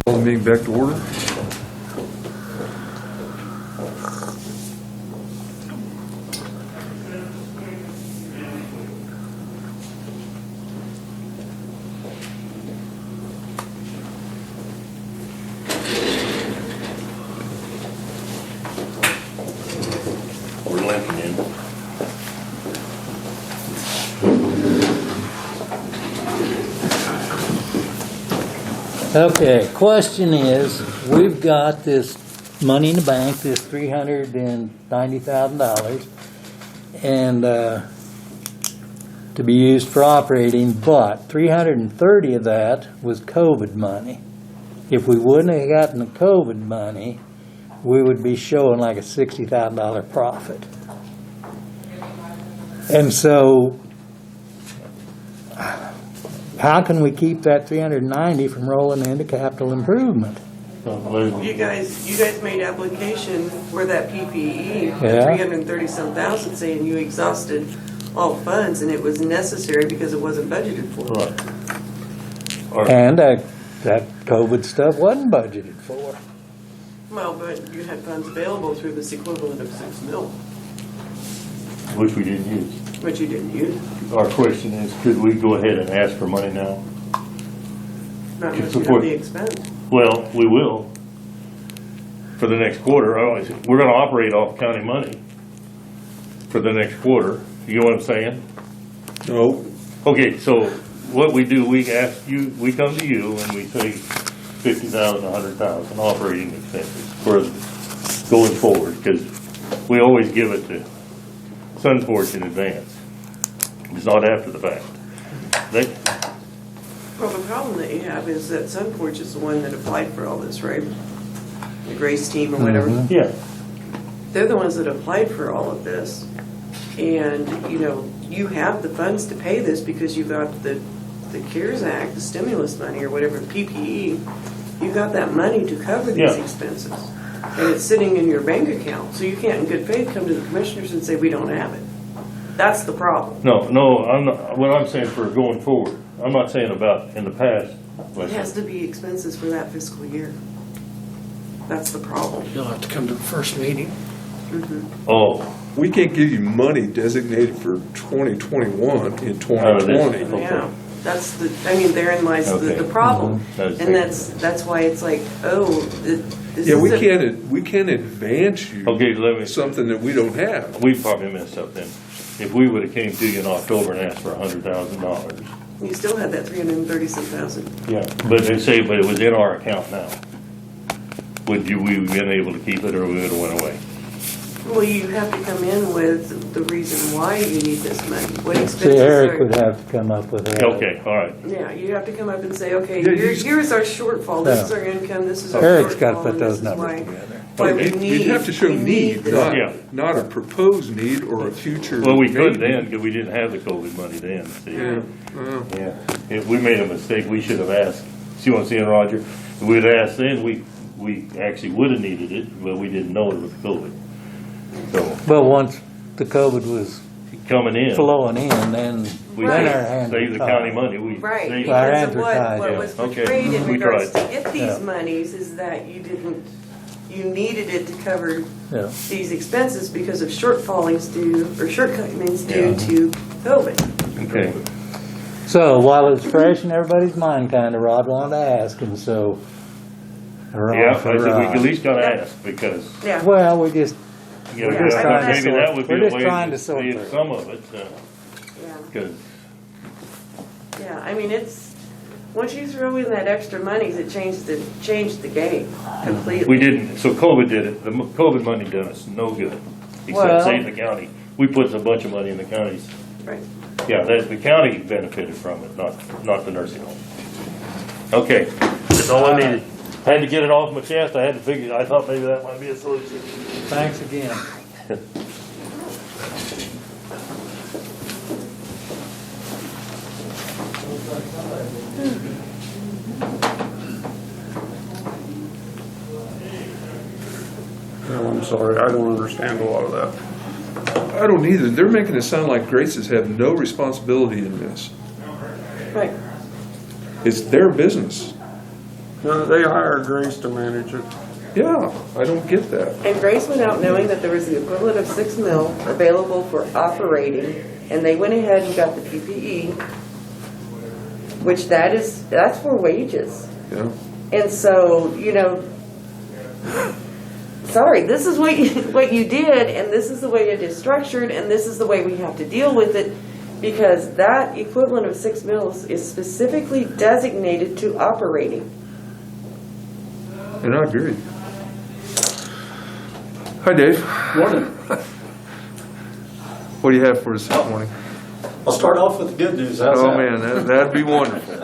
Call the meeting back to order. We're linking in. Okay, question is, we've got this money in the bank, this $390,000, and to be used for operating, but 330 of that was COVID money. If we wouldn't have gotten the COVID money, we would be showing like a $60,000 profit. And so, how can we keep that 390 from rolling into capital improvement? You guys made application for that PPE, Yeah. 330-some thousand, saying you exhausted all funds and it was necessary because it wasn't budgeted for. Right. Or- And that COVID stuff wasn't budgeted for. Well, but you had funds available through this equivalent of $6 million, Which we didn't use. which you didn't use. Our question is, could we go ahead and ask for money now? Not To much of support- the expense. Well, we will. For the next quarter, we're gonna operate off county money for the next quarter. You know what I'm saying? No. Okay, so what we do, we ask you, we come to you and we say 50,000, 100,000 operating expenses for going forward, because we always give it to Sunforge in advance. It's not after the fact. Well, the problem that you have is that Sunforge is the one that applied for all this, right? The Grace team or whatever. Mhm. Yeah, They're the ones that applied for all of this. And, you know, you have the funds to pay this because you got the CARES Act, the stimulus money or whatever, PPE. You got that money to cover these Yeah. expenses. And it's sitting in your bank account. So you can't in good faith come to the commissioners and say, we don't have it. That's the problem. no, I'm not, what I'm saying for going forward, I'm not saying about in the past. It has to be expenses for that fiscal year. That's the problem. You'll have to come to the first meeting. Oh, We can't give you money designated for 2021 in 2020. Okay. Yeah, that's the, I mean, therein lies the Okay. problem. That's And that's why it's like, oh, this Yeah, is we can't advance you okay, let me, something that we don't have. we probably messed up then. If we would've came to you in October and asked for $100,000. You still had that 330-some thousand. Yeah. But they say, but it was in our account now. We been able to keep it, or we would've went away? Well, you have to come in with the reason why you need this money. What See, expenses Eric are? would have to come up with that. Okay, all right. Yeah, you have to come up and say, okay, Yeah, you- here's our shortfall, this is Yeah. our income, this is our Eric's got to shortfall, put and those this is numbers why. together. Why we You'd need. have to show we need, this. Yeah. not a proposed need or a future. Well, we could maybe. then, because we didn't have the COVID money then, see? Yeah, well, Yeah. If we made a mistake, we should have asked. See what I'm saying, Roger? If we'd asked then, we actually would have needed it, but we didn't know it was COVID. So, But once the COVID was coming in, flowing in, then we Right. our hands saved the were county tied. money. We Right, saved Our because hands of are tied, what yeah. was Okay. portrayed in We regards to tried. get these Yeah. monies is that you needed it to cover Yeah. these expenses because of shortcomings due Yeah. to COVID. Okay. So while it's fresh in everybody's mind, kind of, Rod wanted to ask, and so. we're on Yeah, I for said we Rod. at least gotta Yeah. ask, because, Yeah. Well, we just, you know, We're just trying to maybe sort- that would be we're a just way trying to to sort save through it. some of it, Yeah. because, Yeah, I mean, once you throw in that extra money, it changed the game completely. we didn't, so COVID did it. The COVID money done us no good, Well- except saving the county. We put a bunch of money in the counties. Right. Yeah, the county benefited from it, not the nursing home. Okay, that's all I needed. Had to get it off my chest. I had to figure, I thought maybe that might be a solution. thanks again. No, I'm sorry, I don't understand a lot of that. I don't either. They're making it sound like Grace's have no responsibility in this. Right. It's their business. No, they hired Grace to manage it. Yeah, I don't get that. And Grace went out knowing that there was the equivalent of 6 mil available for operating, and they went ahead and got the PPE, which that's for wages. Yeah. And so, sorry, this is what you did, and this is the way it is structured, and this is the way we have to deal with it, because that equivalent of 6 mils is specifically designated to operating. And I agree. Hi, Dave. Morning. What do you have for us this morning? I'll start off with the good news. How's Oh, that? man, that'd be wonderful.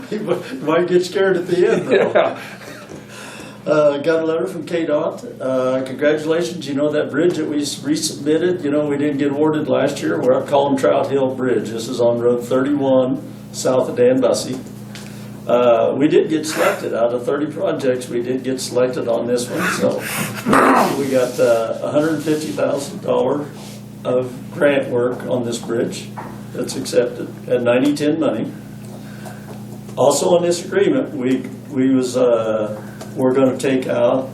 You might get scared at the end, though. Yeah. Got a letter from KDOT. Congratulations, that bridge that we resubmitted, we didn't get awarded last year. We're calling Trout Hill Bridge. This is on Road 31, south of Dan Bussey. We did get selected. Out of 30 projects, we did get selected on this one. So we got $150,000 of grant work on this bridge that's accepted at 90/10 money. Also on this agreement, we're going to take out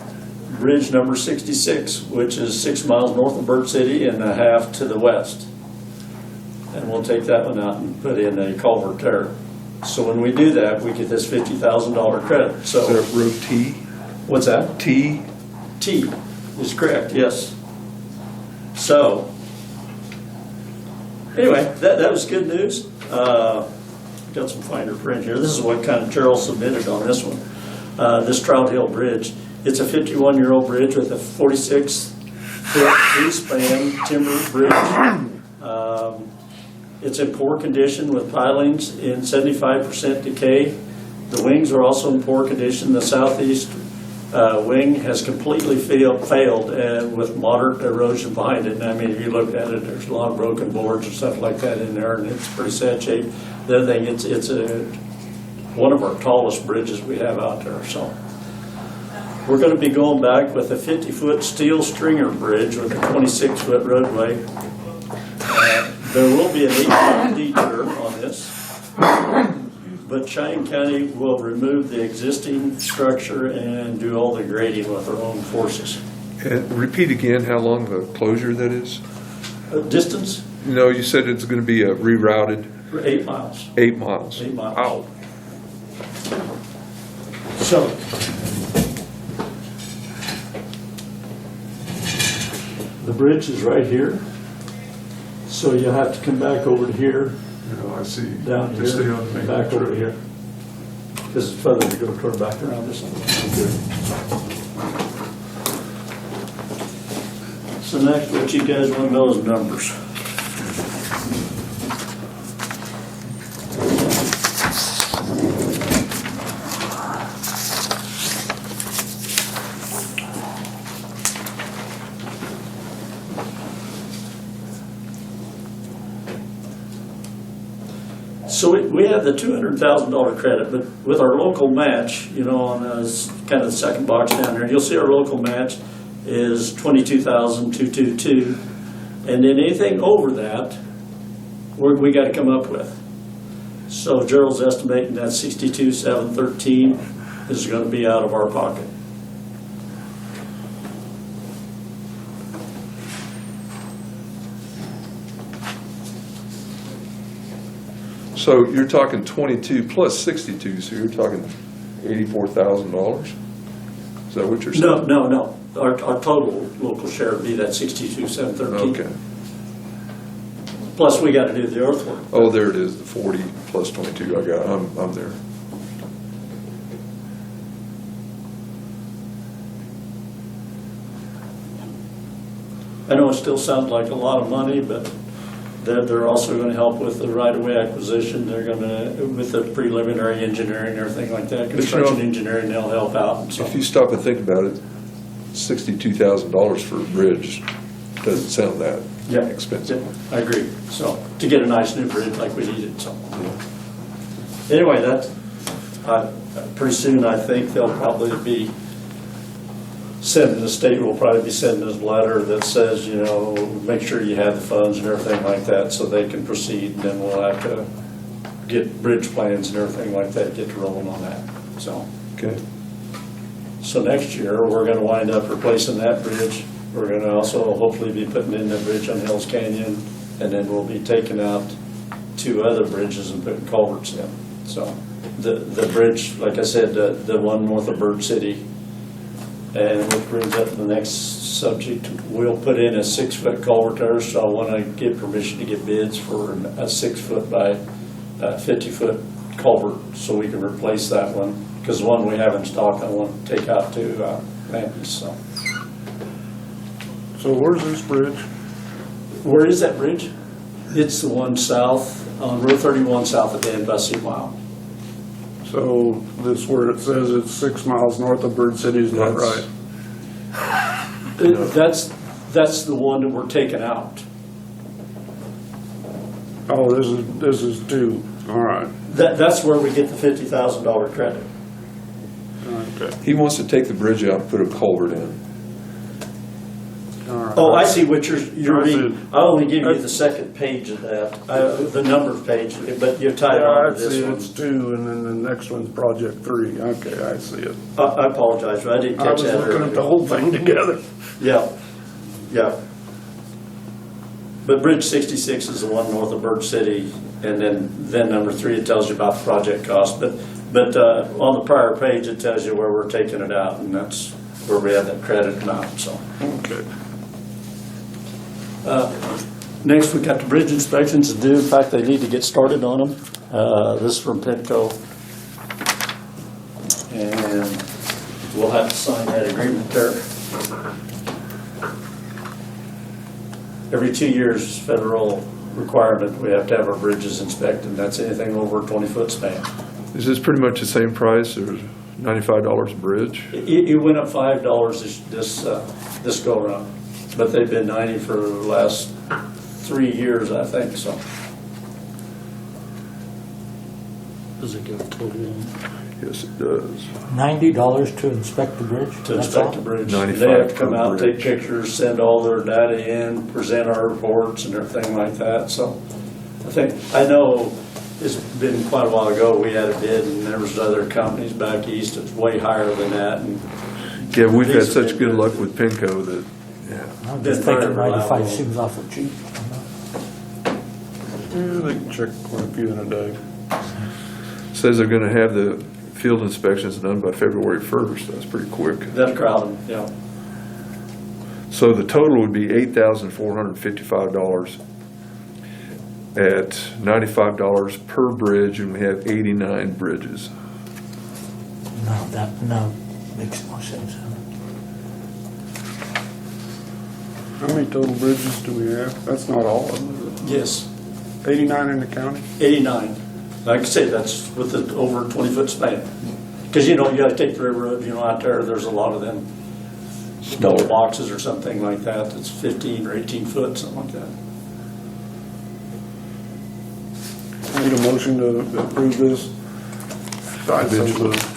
bridge number 66, which is 6 miles north of Bird City and a half to the west. And we'll take that one out and put in a culvert there. So when we do that, we get this $50,000 credit. Is So that road T? what's that? T? T is correct, yes. So, anyway, that was good news. Got some finer print here. This is what kind of Charles submitted on this one. This Trout Hill Bridge. It's a 51-year-old bridge with a 46-foot three-span timber bridge. It's in poor condition with pilings in 75% decay. The wings are also in poor condition. The southeast wing has completely failed and with moderate erosion behind it. And I mean, if you look at it, there's a lot of broken boards and stuff like that in there, and it's pretty sad shape. The other thing, it's one of our tallest bridges we have out there. So we're going to be going back with a 50-foot steel stringer bridge with a 26-foot roadway. There will be an 8-foot detour on this, but Cheyenne County will remove the existing structure and do all the grading with their own forces. And repeat again how long the closure that is? Distance, No, you said it's going to be rerouted 8 miles. 8 miles. 8 miles. Wow. So, the bridge is right here, so you'll have to come back over to here, I see. down Just stay here, on the main back over trail. here. Because it's further to go toward back around this one. So next, what you guys want to know is numbers. So we have the $200,000 credit, but with our local match, on kind of the second box down there, you'll see our local match is $22,222, and then anything over that, we got to come up with. So Gerald's estimating that $62,713 is going to be out of our pocket. So you're talking 22 plus 62, so you're talking $84,000? Is that what you're saying? No. Our total local share would be that $62,713. Okay. Plus, we got to do the earthwork. Oh, there it is, the 40 plus 22. I got it. I'm there. I know it still sounds like a lot of money, but they're also going to help with the right-of-way acquisition. They're going to, with the preliminary engineering and everything like that, construction engineering, they'll help out. And so, If you stop and think about it, $62,000 for a bridge doesn't sound that yeah, expensive. I agree. So, to get a nice new bridge like we needed, so. Anyway, pretty soon I think they'll probably be the state will probably be sending us a letter that says, make sure you have the funds and everything like that so they can proceed, and then we'll have to get bridge plans and everything like that, get rolling on that. So, Okay. so next year, we're gonna wind up replacing that bridge. We're gonna also hopefully be putting in the bridge on Hills Canyon, and then we'll be taking out 2 other bridges and putting culverts in. So, the bridge, like I said, the one north of Bird City, and which brings up the next subject, we'll put in a 6-foot culvert there, so I wanna get permission to get bids for a 6-foot by 50-foot culvert, so we can replace that one, because the one we have in stock, I want to take out to Memphis, so. So where's this bridge? Where is that bridge? It's the one south, on Route 31 south of Dan Bussey Mile. So this where it says it's 6 miles north of Bird City is not That's- right. That's the one that we're taking out. Oh, this is 2, all right. That's where we get the $50,000 credit. Okay, He wants to take the bridge out and put a culvert in. all right. Oh, I see what you're I see. reading. I only give you the second page of that, the number page, but you're tied Yeah, on I to this see one. it's 2, and then the next one's Project 3. Okay, I see it. I apologize, I didn't I catch was that looking at the earlier. whole thing together. Yeah, yeah. But Bridge 66 is the one north of Bird City, and then number 3, it tells you about the project cost. But on the prior page, it tells you where we're taking it out, and that's where we have that credit amount, so. Okay. Next, we got the bridge inspections to do. In fact, they need to get started on them. This is from Pitco. And we'll have to sign that agreement there. Every 2 years, federal requirement, we have to have our bridges inspected. That's anything over a 20-foot span. Is this pretty much the same price, or $95 a bridge? It went up $5 this go around, but they've been 90 for the last 3 years, I think, so. Does it give a total? Yes, it does. $90 to inspect the bridge? To inspect the bridge. 95 They have to come per out, take bridge. pictures, send all their data in, present our reports and everything like that, so. I know it's been quite a while ago, we had a bid and there was other companies back east that's way higher than that, and Yeah, we've had These have such been good good. luck with Pinco that, yeah. I'm Been just very thinking reliable. 95 seems awful cheap. Yeah, they can check quite a few in a day. Says they're gonna have the field inspections done by February 1st. That's pretty quick. that's crowded, yeah. So the total would be $8,455 at $95 per bridge, and we have 89 bridges. No, makes no sense. How many total bridges do we have? That's not all of them, is Yes, it? 89 in the county? 89. Like I say, that's with the over 20-foot span. Because, you gotta take the railroad, out there, there's a lot of them double boxes or something like that, that's 15 or 18 foot, something like that. Need a motion to approve this? I so moved.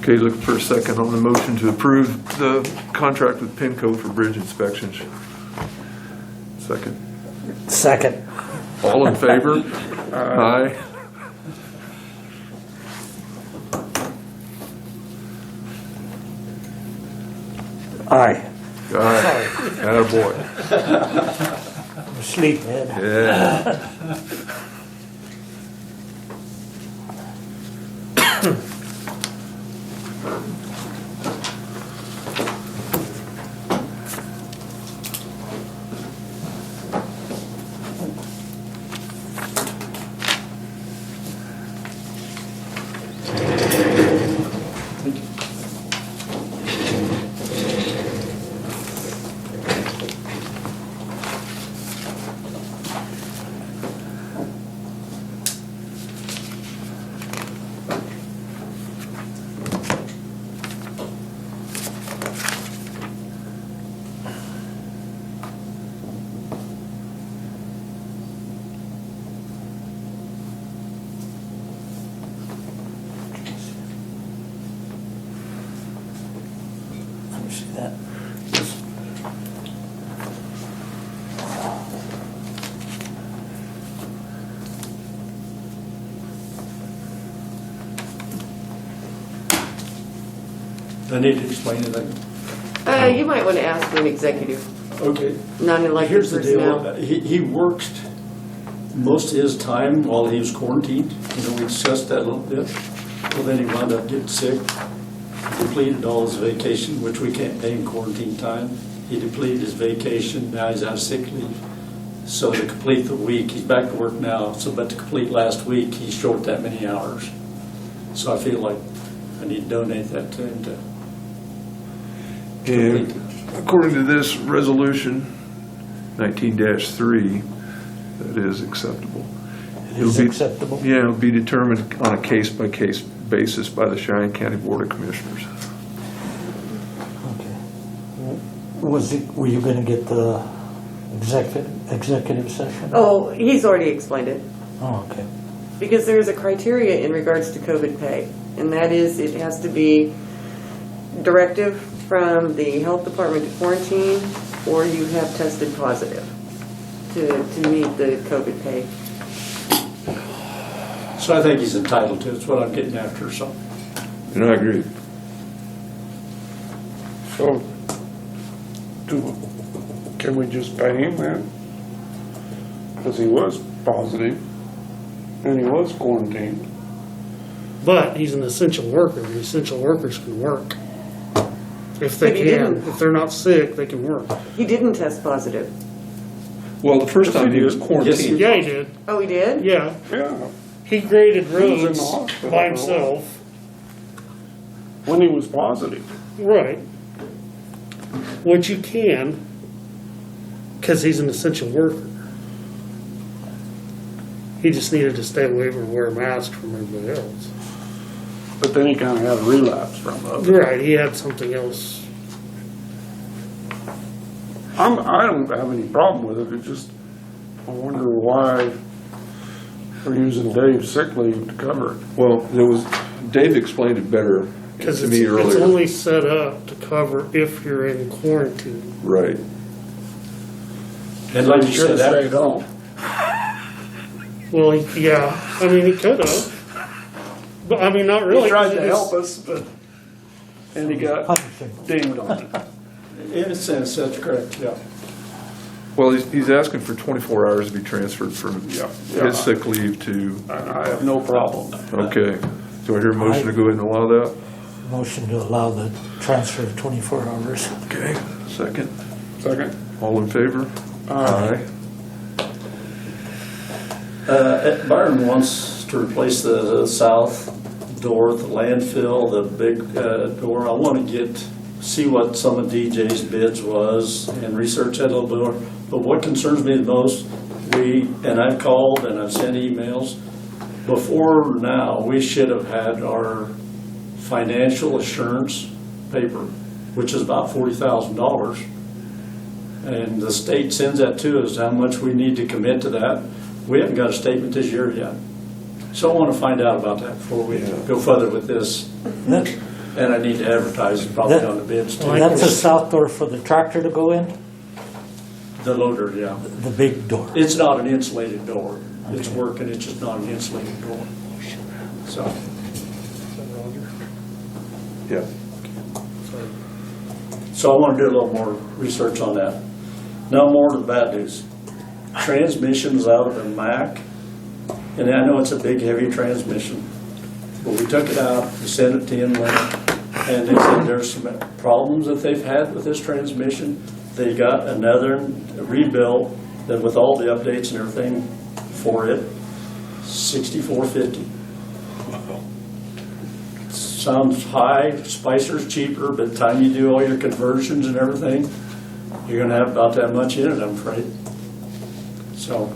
Okay, looking for a second on the motion to approve the contract with Pinco for bridge inspections. Second. Second. All in favor? Aye. Aye. Aye. Attaboy. Sleephead. Yeah. see that. I need to explain anything. You might want to ask for an executive, Okay. non-elected Here's the personnel. deal, he worked most of his time while he was quarantined, we discussed that a little bit. Well, then he wound up getting sick, depleted all his vacation, which we can't pay in quarantine time. He depleted his vacation, now he's out of sick leave. So to complete the week, he's back to work now, but to complete last week, he's short that many hours. So I feel like I need to donate that to him to And according to this resolution, 19-3, that is acceptable. Is It'll be- acceptable? Yeah, it'll be determined on a case-by-case basis by the Cheyenne County Board of Commissioners. Okay. Were you gonna get the executive session? Oh, he's already explained it. Oh, okay. Because there is a criteria in regards to COVID pay, and that is it has to be directive from the health department to quarantine, or you have tested positive to meet the COVID pay. So I think he's entitled to it, that's what I'm getting after, so. And I agree. So, can we just pay him then? Because he was positive, and he was quarantined. But he's an essential worker, and essential workers can work. If they But he can, didn't. if they're not sick, they can work. He didn't test positive. Well, the first time he was Yes, quarantined. Yeah, he did, Oh, he did? yeah. Yeah, He graded was in the roads hospital by for a himself. when he was positive. Right. Which you can, because he's an essential worker. He just needed to stay away from wear a mask from everybody else. But then he kind of had a relapse from it. Right, he had something else. I don't have any problem with it, it's just, I wonder why we're using Dave's sick leave to cover it. Well, Dave explained it better Because to it's, me it's earlier. only set up to cover if you're in quarantine. Right. And like you Should said, have that, stayed home. Well, yeah, I mean, he could have. But, I mean, not really. He tried 'cause to it help was- us, but, and he got dinged on it. in a sense, that's correct, yeah. Well, he's asking for 24 hours to be transferred from Yeah. his sick leave to, I have no problem. okay. Do I hear a motion to go ahead and allow that? Motion to allow the transfer of 24 hours. Okay, second. Second? All in favor? Aye. Byron wants to replace the south door, the landfill, the big door. I want to see what some of DJ's bids was and research that a little bit more. But what concerns me the most, and I've called and I've sent emails, before now, we should have had our financial assurance paper, which is about $40,000. And the state sends that to us, how much we need to commit to that. We haven't got a statement this year yet. So I want to find out about that before we go further with this. That- And I need to advertise it probably on the bids too. That's a south door for the tractor to go in? The loader, yeah. The big door? It's not an insulated door. It's Okay. working, it's just not an insulated door. So, Yeah. so I want to do a little more research on that. Now more to the bad news. Transmissions out of the Mack, and I know it's a big, heavy transmission, but we took it out, we sent it to Inland, and they said there's some problems that they've had with this transmission. They got another rebuilt, that with all the updates and everything for it, $6,450. Sounds high, Spicer's cheaper, but the time you do all your conversions and everything, you're gonna have about that much in it, I'm afraid. So,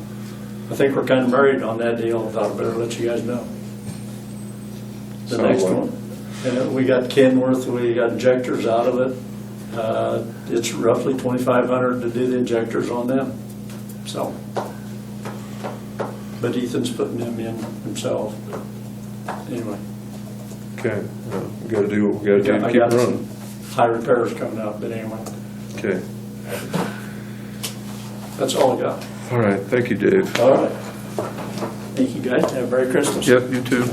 I think we're kind of married on that deal, I thought I'd better let you guys know. The So, next one, we got Kenworth, we got injectors out of it. It's roughly $2,500 to do the injectors on them, so. But Ethan's putting them in himself, anyway. Okay, we gotta do what we gotta do to I keep got running. high repairs coming up, but anyway, Okay, that's all I got. all right, thank you, Dave. All right. Thank you, guys. Have a Merry Christmas. Yep, you too.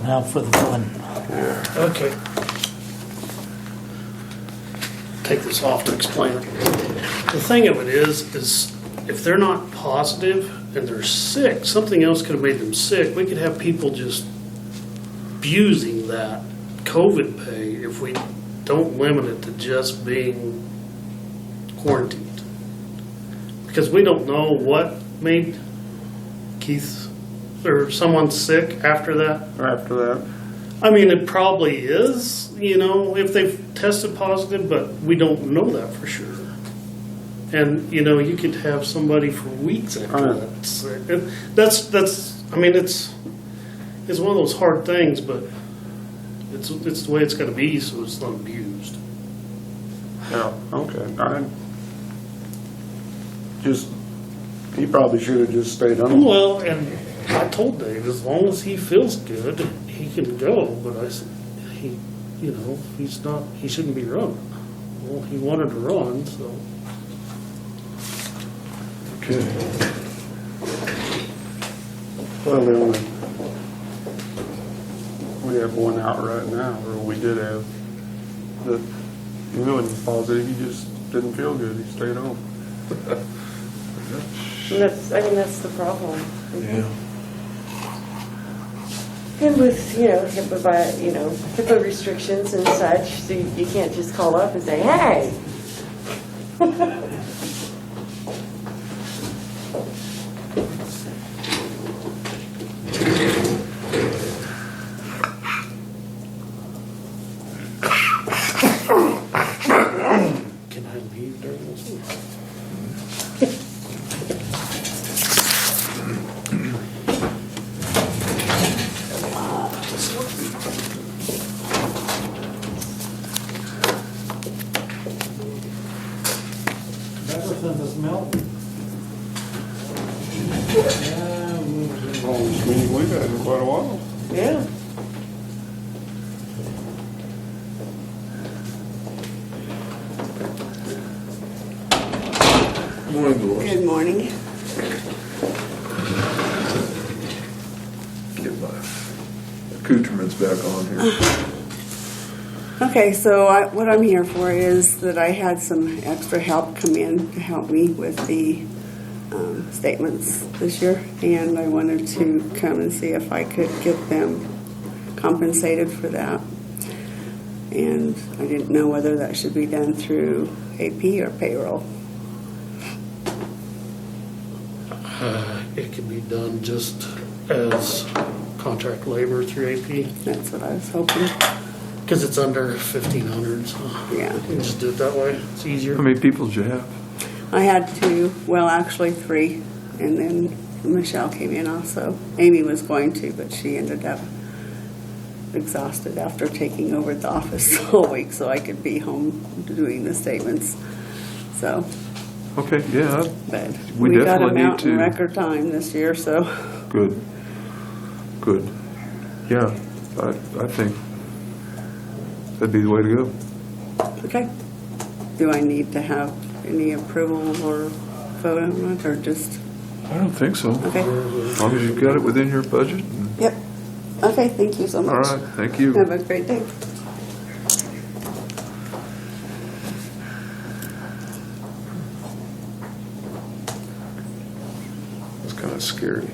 Now for the fun. Okay. Take this off to explain it. The thing of it is if they're not positive and they're sick, something else could have made them sick. We could have people just abusing that COVID pay if we don't limit it to just being quarantined. Because we don't know what made Keith or someone sick after that. After that, I mean, it probably is, if they've tested positive, but we don't know that for sure. And, you could have somebody for weeks after Right. that sick. And that's, I mean, it's one of those hard things, but it's the way it's gotta be, so it's not abused. yeah, okay. He probably should have just stayed home. Well, and I told Dave, as long as he feels good, he can go, but I said, he shouldn't be running. Well, he wanted to run, so. Okay. Well, we have one out right now, or we did have, that he wasn't positive, he just didn't feel good, he stayed home. That's the problem. Yeah. And with, HIPAA restrictions and such, so you can't just call up and say, hey. Can I leave during this one? Everything is melting. Longest meeting we've had in quite a while. Yeah. Morning, Doris. Good morning. Get my accoutrements back on here. Okay, so what I'm here for is that I had some extra help come in to help me with the statements this year, and I wanted to come and see if I could get them compensated for that. And I didn't know whether that should be done through AP or payroll. It could be done just as contract labor through AP, That's what I was hoping. because it's under 1,500, so Yeah. you can just do it that way. It's easier. How many people did you have? I had two, well, actually three, and then Michelle came in also. Amy was going to, but she ended up exhausted after taking over the office all week, so I could be home doing the statements. So, Okay, yeah, but We we got definitely them need out in to- record time this year, so. good, good. Yeah, I think that'd be the way to go. Okay. Do I need to have any approval or vote on it, or just, I don't think so. okay? As long as you've got it within your budget. and- Yep. Okay, thank you so All much. right, thank you. Have a great day. It's kind of scary.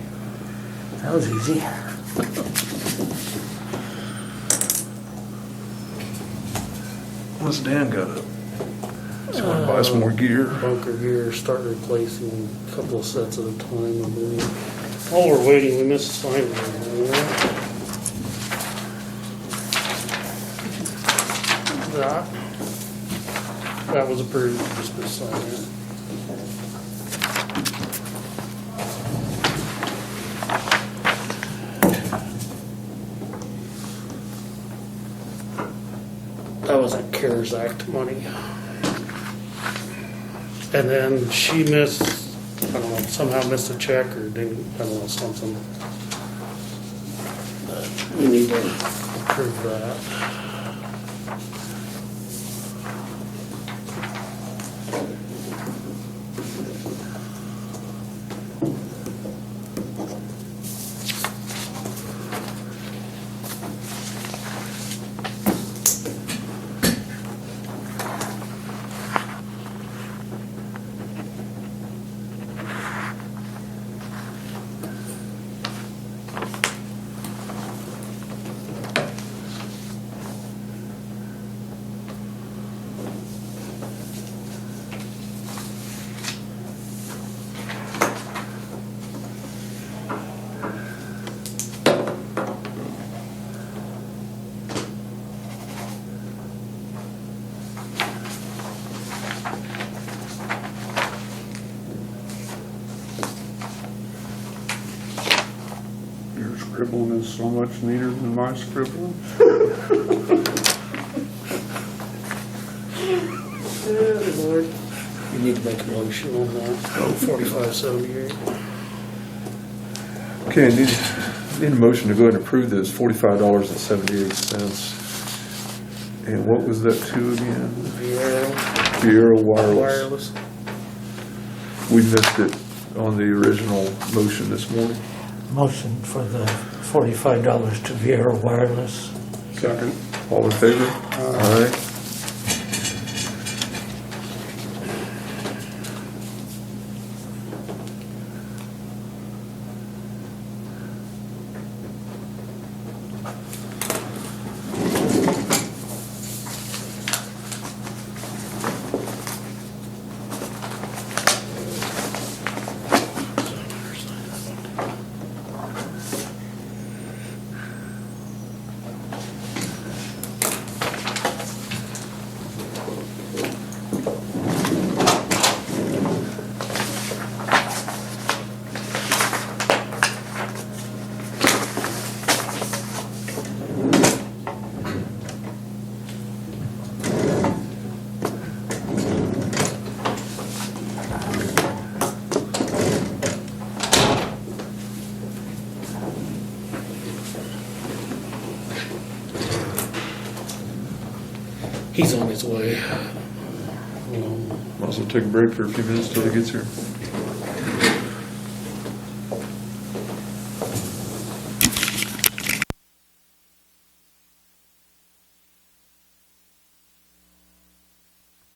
That was easy. What's Dan got up? He's gonna buy some more gear. Bunker gear, start replacing a couple of sets at a time, I believe. While we're waiting, we missed signing. That was approved, just this sign it. That was that CARES Act money. And then she missed, I don't know, somehow missed a check or didn't, I don't know, something. But we need to approve that. scribbling is so much neater than my scribbling. Good Lord. You need to make a motion on that, 4578. Okay, I need a motion to go ahead and approve this $45.78. And what was that to again? Viera Wireless. We missed it on the original motion this morning. Motion for the $45 to Viera Wireless. Second. All in favor? Aye. He's on his way. Might as well take a break for a few minutes till he gets here.